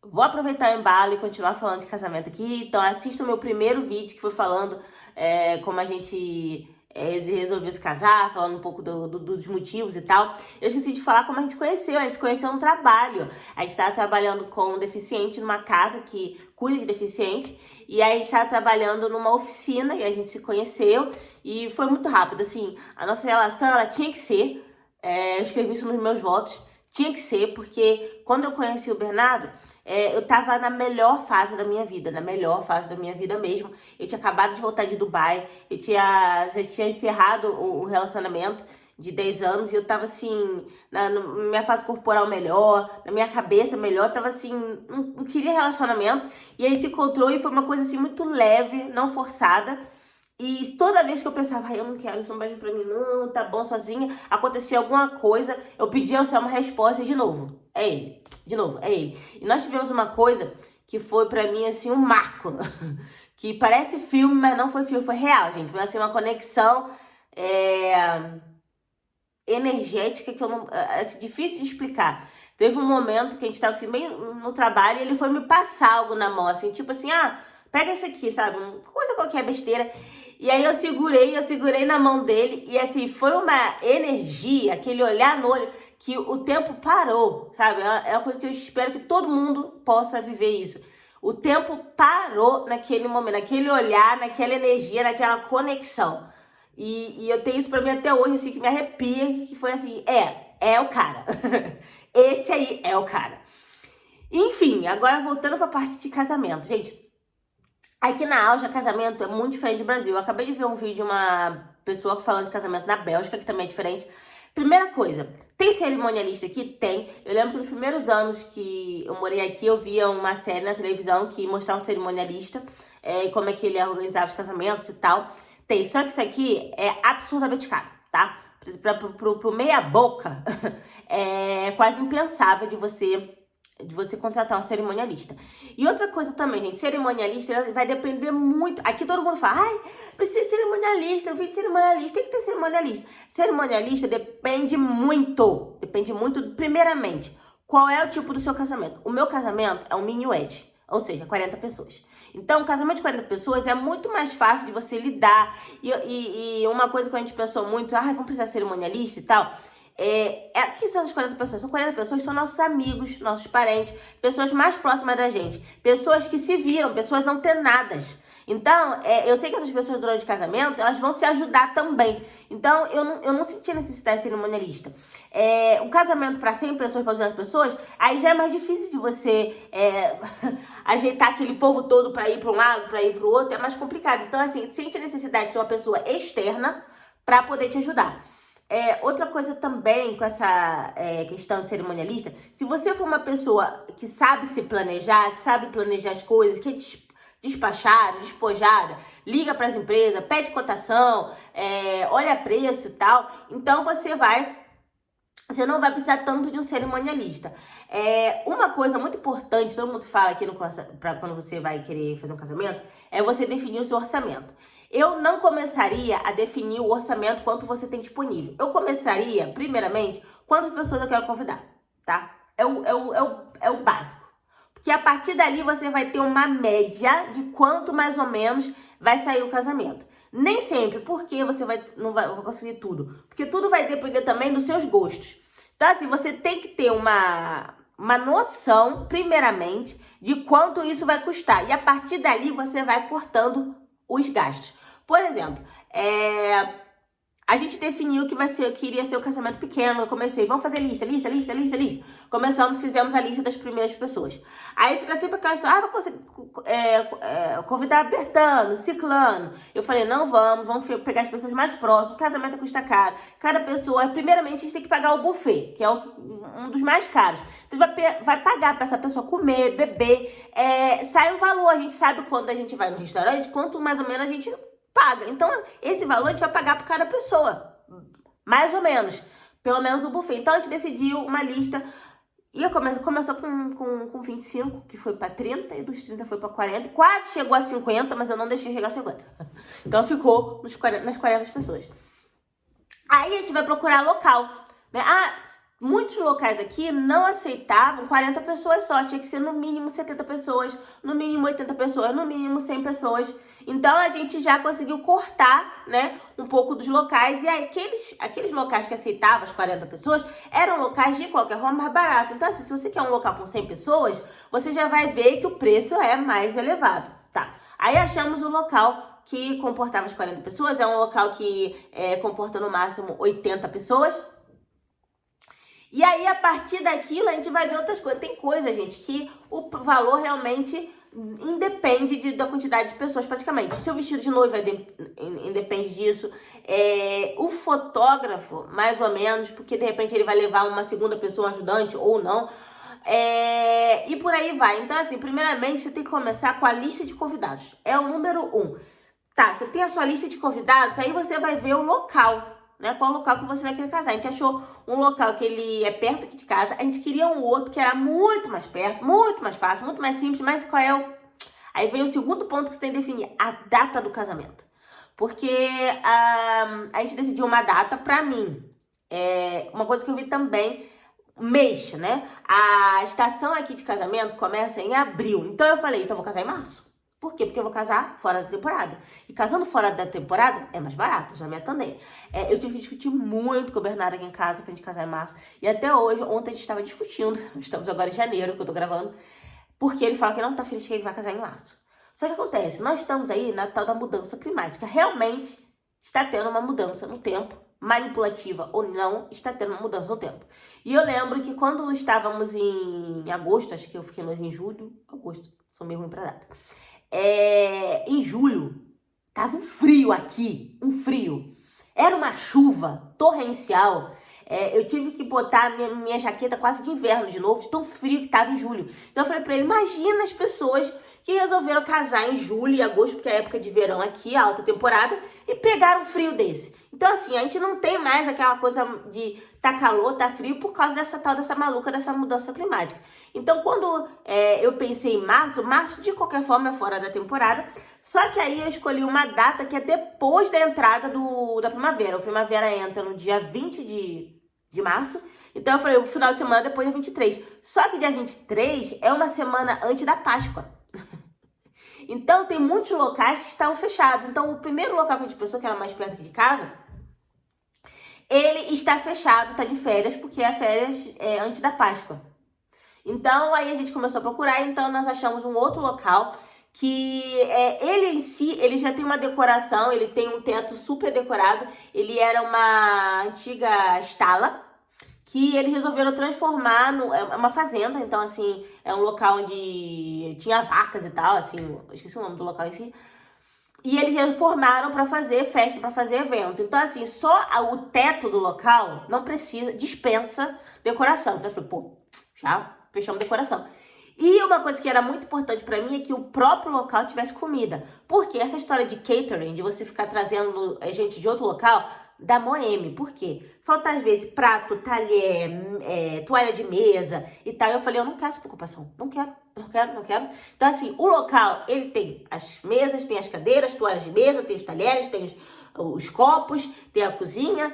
vou aproveitar o embalo e continuar falando de casamento aqui. Então assista o meu primeiro vídeo que foi falando como a gente resolveu se casar, falando um pouco dos motivos e tal. Eu esqueci de falar como a gente se conheceu. A gente se conheceu no trabalho. A gente estava trabalhando com um deficiente numa casa que cuida de deficiente. E aí a gente estava trabalhando numa oficina e a gente se conheceu. E foi muito rápido, assim. A nossa relação, ela tinha que ser. Eu escrevi isso nos meus votos. Tinha que ser, porque quando eu conheci o Bernardo, eu tava na melhor fase da minha vida, na melhor fase da minha vida mesmo. Eu tinha acabado de voltar de Dubai, já tinha encerrado o relacionamento de 10 anos e eu tava assim, na minha fase corporal melhor, na minha cabeça melhor, tava assim, não queria relacionamento. E a gente se encontrou e foi uma coisa assim muito leve, não forçada. E toda vez que eu pensava, eu não quero, isso não vai vir pra mim, não, tá bom, sozinha, acontecia alguma coisa, eu pedia ao céu uma resposta e de novo, é ele, de novo, é ele. E nós tivemos uma coisa que foi pra mim, assim, um marco, que parece filme, mas não foi filme, foi real, gente. Foi, assim, uma conexão energética que eu não, assim, difícil de explicar. Teve um momento que a gente tava, assim, bem no trabalho e ele foi me passar algo na mão, assim, tipo assim, pega isso aqui, sabe, uma coisa qualquer, besteira. E aí eu segurei na mão dele e assim, foi uma energia, aquele olhar no olho, que o tempo parou, sabe? É uma coisa que eu espero que todo mundo possa viver isso. O tempo parou naquele momento, naquele olhar, naquela energia, naquela conexão. E eu tenho isso pra mim até hoje, assim, que me arrepia, que foi assim, é o cara. Esse aí é o cara. Enfim, agora voltando pra parte de casamento. Gente, aqui na Áustria, casamento é muito diferente do Brasil. Eu acabei de ver um vídeo de uma pessoa falando de casamento na Bélgica, que também é diferente. Primeira coisa, tem cerimonialista aqui? Tem. Eu lembro que nos primeiros anos que eu morei aqui, eu via uma série na televisão que mostrava um cerimonialista, e como é que ele organizava os casamentos e tal. Tem, só que isso aqui é absurdamente caro, tá? Pro meia boca, é quase impensável de você contratar um cerimonialista. E outra coisa também, gente, cerimonialista vai depender muito. Aqui todo mundo fala, precisa de cerimonialista, eu vi de cerimonialista, tem que ter cerimonialista. Cerimonialista depende muito, primeiramente, qual é o tipo do seu casamento. O meu casamento é um mini wedding, ou seja, 40 pessoas. Então, o casamento de 40 pessoas é muito mais fácil de você lidar. E uma coisa que a gente pensou muito, vamos precisar de cerimonialista e tal. Quem são essas 40 pessoas? São 40 pessoas que são nossos amigos, nossos parentes, pessoas mais próximas da gente, pessoas que se viram, pessoas antenadas. Então, eu sei que essas pessoas durante o casamento, elas vão se ajudar também. Então, eu não senti a necessidade de cerimonialista. O casamento para 100 pessoas, para 200 pessoas, aí já é mais difícil de você ajeitar aquele povo todo para ir para um lado, para ir para o outro, é mais complicado. Então, assim, sente a necessidade de uma pessoa externa para poder te ajudar. Outra coisa também com essa questão de cerimonialista, se você for uma pessoa que sabe se planejar, que sabe planejar as coisas, que é despachada, despojada, liga para as empresas, pede cotação, olha preço e tal, então você não vai precisar tanto de um cerimonialista. Uma coisa muito importante, todo mundo fala aqui pra quando você vai querer fazer um casamento, é você definir o seu orçamento. Eu não começaria a definir o orçamento quanto você tem disponível. Eu começaria, primeiramente, quantas pessoas eu quero convidar, tá? É o básico. Porque a partir dali você vai ter uma média de quanto mais ou menos vai sair o casamento. Nem sempre, porque não vai conseguir tudo. Porque tudo vai depender também dos seus gostos. Então, assim, você tem que ter uma noção, primeiramente, de quanto isso vai custar. E a partir dali você vai cortando os gastos. Por exemplo, a gente definiu que iria ser um casamento pequeno. Eu comecei, vamos fazer lista. Começamos, fizemos a lista das primeiras pessoas. Aí fica sempre aquela história, vou conseguir convidar Bertano, Ciclano. Eu falei, não vamos pegar as pessoas mais próximas. Casamento custa caro. Cada pessoa, primeiramente, a gente tem que pagar o buffet, que é um dos mais caros. Então, vai pagar para essa pessoa comer, beber. Sai um valor, a gente sabe quando a gente vai no restaurante, quanto mais ou menos a gente paga. Então, esse valor a gente vai pagar por cada pessoa. Mais ou menos. Pelo menos o buffet. Então, a gente decidiu uma lista. E começou com 25, que foi para 30. E dos 30 foi para 40. Quase chegou a 50, mas eu não deixei chegar a 50. Então, ficou nas 40 pessoas. Aí, a gente vai procurar local. Né? muitos locais aqui não aceitavam 40 pessoas só, tinha que ser no mínimo 70 pessoas, no mínimo 80 pessoas, no mínimo 100 pessoas. Então a gente já conseguiu cortar, né, um pouco dos locais, e aí aqueles locais que aceitavam as 40 pessoas eram locais de qualquer forma mais baratos. Então assim, se você quer um local com 100 pessoas, você já vai ver que o preço é mais elevado, tá? Aí achamos um local que comportava as 40 pessoas, é um local que comporta no máximo 80 pessoas. E aí, a partir daquilo, a gente vai ver outras coisas. Tem coisa, gente, que o valor realmente independe da quantidade de pessoas, praticamente. O seu vestido de noiva independe disso. O fotógrafo, mais ou menos, porque de repente ele vai levar uma segunda pessoa, um ajudante, ou não. E por aí vai. Então, assim, primeiramente, você tem que começar com a lista de convidados. É o número 1. Tá, você tem a sua lista de convidados, aí você vai ver o local, né? Qual local que você vai querer casar. A gente achou um local que ele é perto aqui de casa. A gente queria um outro que era muito mais perto, muito mais fácil, muito mais simples. Mas qual é o... Aí vem o segundo ponto que você tem que definir. A data do casamento. Porque a gente decidiu uma data pra mim. Uma coisa que eu vi também, mês, né? A estação aqui de casamento começa em abril. Então eu falei, então eu vou casar em março. Por quê? Porque eu vou casar fora da temporada. E casando fora da temporada é mais barato, já me atendei. Eu tive que discutir muito com o Bernardo aqui em casa pra gente casar em março. E até hoje, ontem a gente estava discutindo, estamos agora em janeiro, que eu tô gravando, porque ele fala que não tá feliz que ele vai casar em março. Só que acontece, nós estamos aí na tal da mudança climática. Realmente está tendo uma mudança no tempo, manipulativa ou não, está tendo uma mudança no tempo. E eu lembro que quando estávamos em agosto, acho que eu fiquei noiva em julho, agosto, sou meio ruim pra data. Em julho, tava um frio aqui, um frio. Era uma chuva torrencial. Eu tive que botar minha jaqueta quase de inverno de novo, de tão frio que tava em julho. Então eu falei pra ele, imagina as pessoas que resolveram casar em julho e agosto, porque é a época de verão aqui, a alta temporada, e pegaram um frio desse. Então assim, a gente não tem mais aquela coisa de tá calor, tá frio, por causa dessa maluca, dessa mudança climática. Então quando eu pensei em março de qualquer forma é fora da temporada, só que aí eu escolhi uma data que é depois da entrada da primavera. A primavera entra no dia 20 de março, então eu falei, o final de semana depois dia 23. Só que dia 23 é uma semana antes da Páscoa. Então tem muitos locais que estão fechados. Então o primeiro local que a gente pensou, que era mais perto aqui de casa, ele está fechado, está de férias, porque é férias antes da Páscoa. Então aí a gente começou a procurar, então nós achamos um outro local que ele em si, ele já tem uma decoração, ele tem um teto super decorado, ele era uma antiga estala, que eles resolveram transformar é uma fazenda, então assim, é um local onde tinha vacas e tal, assim, eu esqueci o nome do local em si. E eles reformaram para fazer festa, para fazer evento. Então assim, só o teto do local não precisa, dispensa decoração. Então eu falei, pô, já fechamos decoração. E uma coisa que era muito importante para mim é que o próprio local tivesse comida. Porque essa história de catering, de você ficar trazendo gente de outro local, dá moeme. Por quê? Falta às vezes prato, talher, toalha de mesa e tal. Eu falei, eu não quero essa preocupação. Não quero. Então assim, o local, ele tem as mesas, tem as cadeiras, toalhas de mesa, tem os talheres, tem os copos, tem a cozinha,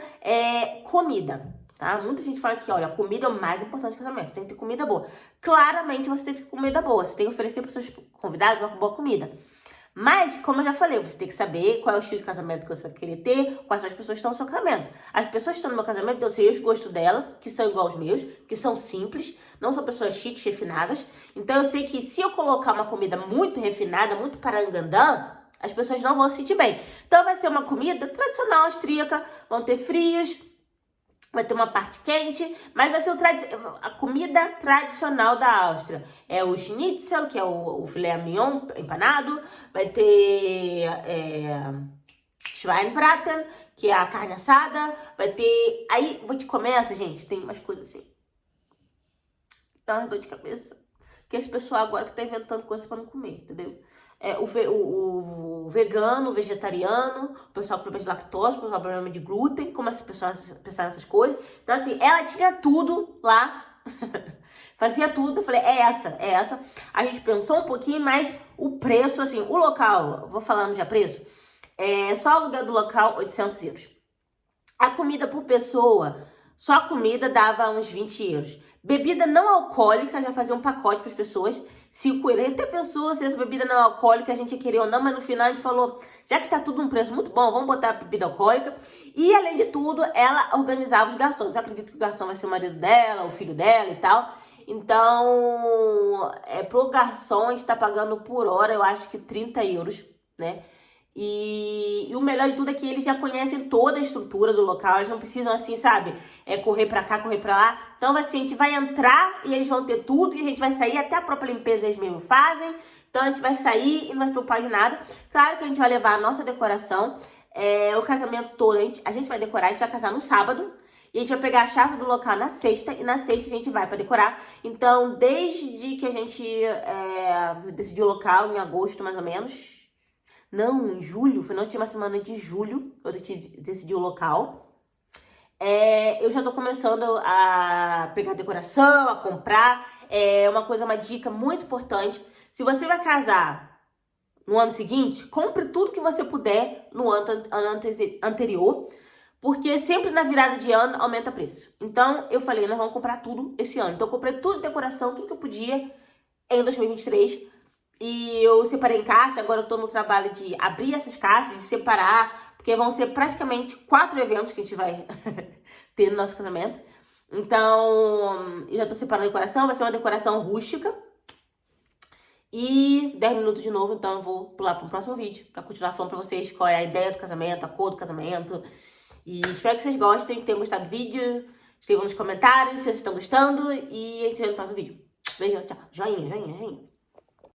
comida. Tá? Muita gente fala que, olha, a comida é o mais importante do casamento. Você tem que ter comida boa. Claramente você tem que ter comida boa. Você tem que oferecer para os seus convidados uma boa comida. Mas, como eu já falei, você tem que saber qual é o estilo de casamento que você vai querer ter, quais são as pessoas que estão no seu casamento. As pessoas que estão no meu casamento, eu sei os gostos dela, que são igual aos meus, que são simples, não são pessoas chiques, refinadas. Então eu sei que se eu colocar uma comida muito refinada, muito parangandã, as pessoas não vão se sentir bem. Então vai ser uma comida tradicional austríaca, vão ter frios, vai ter uma parte quente, mas vai ser a comida tradicional da Áustria. É o schnitzel, que é o filé mignon empanado. Vai ter Schweinsbraten, que é a carne assada. Vai ter... Aí, a gente começa, gente, tem umas coisas assim. Dá uma dor de cabeça. Que as pessoas agora que estão inventando coisas para não comer, entendeu? O vegano, o vegetariano, o pessoal com problema de lactose, o pessoal com problema de glúten, como essa pessoa pensar nessas coisas. Então, assim, ela tinha tudo lá, fazia tudo. Eu falei, é essa. A gente pensou um pouquinho, mas o preço, assim, o local, vou falando já preço, só o aluguel do local, 800 euros. A comida por pessoa, Só a comida dava uns 20 euros. Bebida não alcoólica, já fazia um pacote para as pessoas, 5 euros. Até pensou se essa bebida não alcoólica a gente ia querer ou não, mas no final a gente falou, já que está tudo um preço muito bom, vamos botar a bebida alcoólica. E além de tudo, ela organizava os garçons. Eu acredito que o garçom vai ser o marido dela, o filho dela e tal. Então, pro garçom a gente tá pagando por hora, eu acho que 30 euros, né? E o melhor de tudo é que eles já conhecem toda a estrutura do local, eles não precisam assim, sabe, correr pra cá, correr pra lá. Então, assim, a gente vai entrar e eles vão ter tudo e a gente vai sair, até a própria limpeza eles mesmo fazem. Então, a gente vai sair e não vai se preocupar de nada. Claro que a gente vai levar a nossa decoração, o casamento todo, a gente vai decorar, a gente vai casar no sábado. E a gente vai pegar a chave do local na sexta, e na sexta a gente vai pra decorar. Então, desde que a gente decidiu o local, em agosto mais ou menos, não, em julho, foi na última semana de julho, eu decidi o local. Eu já tô começando a pegar decoração, a comprar. Uma dica muito importante. Se você vai casar no ano seguinte, compre tudo que você puder no ano anterior. Porque sempre na virada de ano aumenta preço. Então, eu falei, nós vamos comprar tudo esse ano. Então, eu comprei tudo de decoração, tudo que eu podia em 2023. E eu separei em caixa. Agora eu tô no trabalho de abrir essas caixas, de separar. Porque vão ser praticamente 4 eventos que a gente vai ter no nosso casamento. Então, eu já tô separando a decoração. Vai ser uma decoração rústica. E 10 minutos de novo, então eu vou pular para um próximo vídeo. Pra continuar falando pra vocês qual é a ideia do casamento, a cor do casamento. E espero que vocês gostem, que tenham gostado do vídeo. Escrevam nos comentários se vocês estão gostando. E a gente se vê no próximo vídeo. Beijo, tchau. Joinha, joinha, joinha.